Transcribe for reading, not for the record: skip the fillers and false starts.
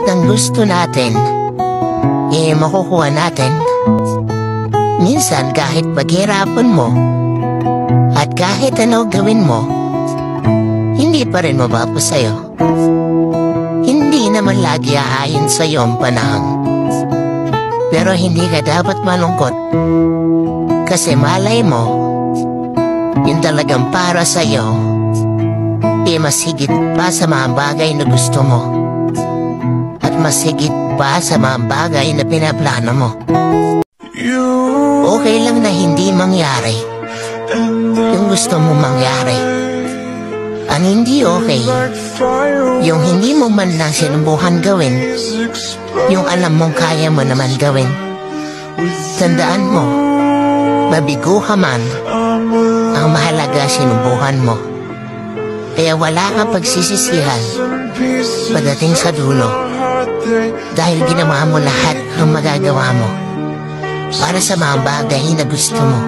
ng gusto natin, makukuha natin. Minsan kahit paghirapan mo, at kahit ano gawin mo, hindi pa rin mabapo sa'yo. Hindi naman lagi aayon sa'yo ang panahon. Pero hindi ka dapat malungkot, kasi malay mo, yun talagang para sa'yo, mas higit pa sa mga bagay na gusto mo, at mas higit pa sa mga bagay na pinaplano mo. Okay lang na hindi mangyari yung gusto mo mangyari. Ang hindi okay, yung hindi mo man lang sinubukan gawin, yung alam mong kaya mo naman gawin. Tandaan mo, mabigo ka man, ang mahalaga sinubukan mo. Kaya wala kang pagsisisihan pagdating sa dulo, dahil ginawa mo lahat ng magagawa mo para sa mga bagay na gusto mo.